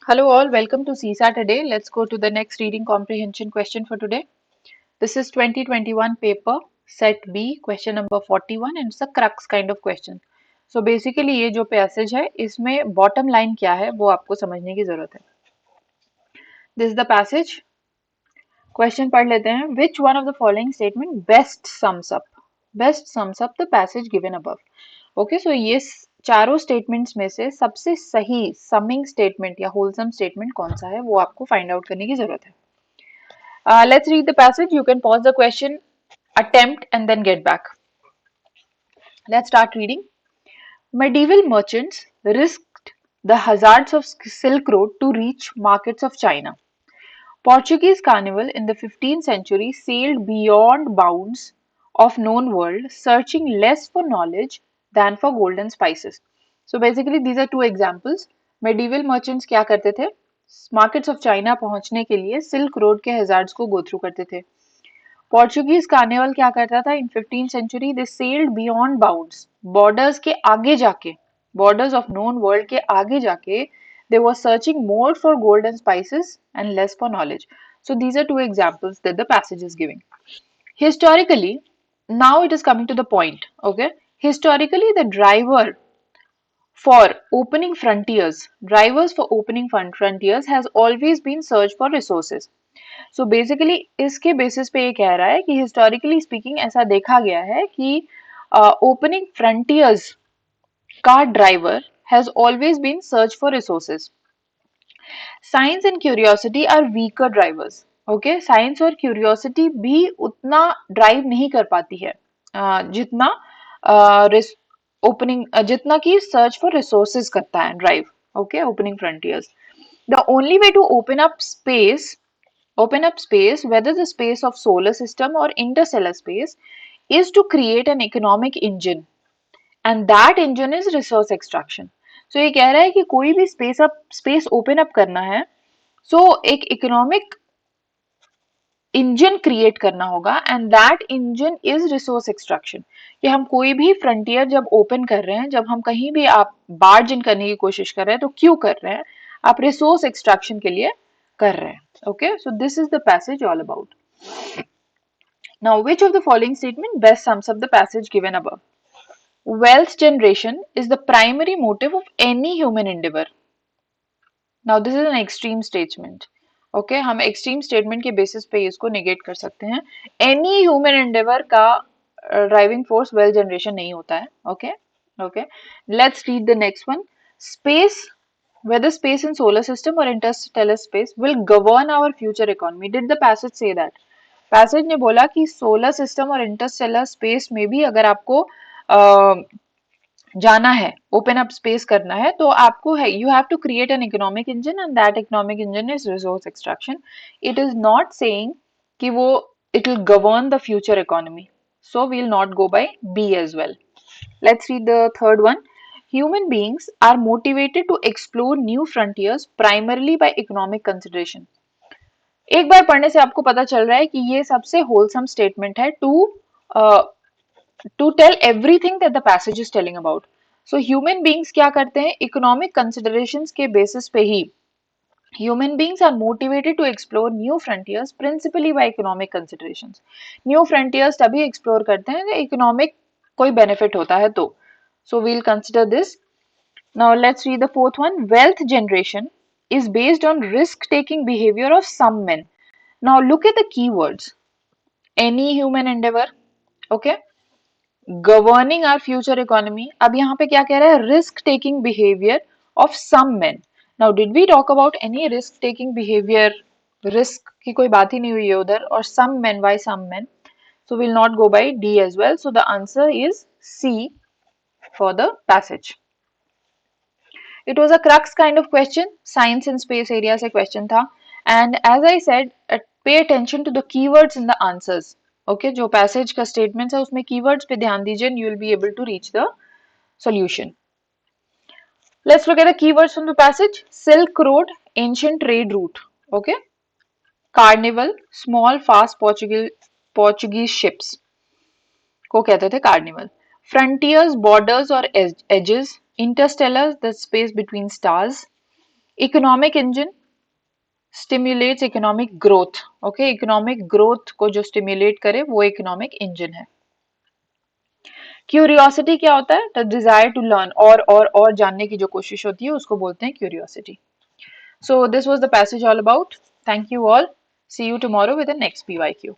Hello all, welcome to CSAT today. Let's go to the next reading comprehension question for today. This is 2021 paper set B question number 41 and it's a crux kind of question. So basically ये जो passage है इसमें bottom line क्या है वो आपको समझने की जरूरत है. This is the passage. Question पढ़ लेते हैं. Which one of the following statement best sums up the passage given above? Okay so ये चारों स्टेटमेंट्स में से सबसे सही समिंग स्टेटमेंट या होलसम स्टेटमेंट कौन सा है वो आपको फाइंड आउट करने की जरूरत है. Let's read the passage. You can pause the question, attempt and then get back. Let's start reading. Medieval merchants risked the hazards of Silk Road to reach markets of China. Portuguese carnival in the 15th century sailed beyond bounds of known world, searching less for knowledge than for gold and spices. So basically these are two examples. Medieval merchants क्या करते थे? Markets of China पहुंचने के लिए Silk Road के hazards को go through करते थे. Portuguese carnival क्या करता था? In 15th century they sailed beyond bounds. Borders के आगे जाके, borders of known world के आगे जाके they were searching more for gold and spices and less for knowledge. So these are two examples that the passage is giving. Historically, now it is coming to the point. Okay, historically the drivers for opening frontiers has always been search for resources. So basically इसके basis पे ये कह रहा है कि historically speaking ऐसा देखा गया है कि opening frontiers का driver has always been search for resources. Science and curiosity are weaker drivers. Okay, science और क्यूरियोसिटी भी उतना ड्राइव नहीं कर पाती है जितना ओपनिंग जितना कि सर्च फॉर रिसोर्सेज करता है drive. Okay, opening frontiers. The only way to open up space, whether the space of solar system or interstellar space, is to create an economic engine, and that engine is resource extraction. So ये कह रहा है कि कोई भी space open up करना है, एक इकोनॉमिक इंजन क्रिएट करना होगा and that engine is resource extraction. कि हम कोई भी फ्रंटियर जब ओपन कर रहे हैं, जब हम कहीं भी आप बार्ज इन करने की कोशिश कर रहे हैं तो क्यों कर रहे हैं? आप रिसोर्स एक्सट्रैक्शन के लिए कर रहे हैं. Okay, so this is the passage all about. Now which of the following statement best sums up the passage given above? Wealth generation is the primary motive of any human endeavor. Now this is an extreme statement. Okay, हम extreme statement के basis पे इसको negate कर सकते हैं. Any human Endeavour का driving force wealth generation नहीं होता है. Okay okay, let's read the next one. Space, whether space in solar system or interstellar space will govern our future economy. Did the passage say that? Passage ने बोला कि solar system और Interstellar space में भी अगर आपको जाना है, ओपन अप स्पेस करना है, तो आपको है you have to create an economic engine and that economic engine is resource extraction. It is not saying कि वो it will govern the future economy. So we'll not go by B as well. Let's read the third one. Human beings are motivated to explore new frontiers primarily by economic consideration. एक बार पढ़ने से आपको पता चल रहा है कि ये सबसे होलसम स्टेटमेंट है to tell everything that the passage is telling about. So human beings क्या करते हैं? इकोनॉमिक कंसिडरेशंस के बेसिस पे ही human beings are motivated to explore new frontiers principally by economic considerations. New frontiers तभी explore करते हैं कि economic कोई benefit होता है तो. So we'll consider this. Now let's read the fourth one. Wealth generation is based on risk-taking behavior of some men. Now look at the keywords. Any human endeavor, okay? Governing our future economy. अब यहाँ पे क्या कह रहा है? Risk-taking behavior of some men. Now did we talk about any risk-taking behavior? Risk की कोई बात ही नहीं हुई है उधर. और some men, why some men? So we'll not go by D as well. So the answer is C for the passage. It was a crux kind of question. Science and space area से question था. And as I said, pay attention to the keywords in the answers. Okay, जो passage का statements है उसमें keywords पे ध्यान दीजिए and you will be able to reach the solution. Let's look at the keywords from the passage. Silk Road, ancient trade route. Okay. Carnival, small fast Portuguese ships को कहते थे carnival. Frontiers, borders or edges. Interstellar, the space between stars. Economic engine stimulates economic growth. Okay, economic growth को जो stimulate करे वो economic engine है। Curiosity क्या होता है? द डिजायर टू लर्न, और जानने की जो कोशिश होती है उसको बोलते हैं curiosity. So this was the passage all about. Thank you all. See you tomorrow with the next PYQ.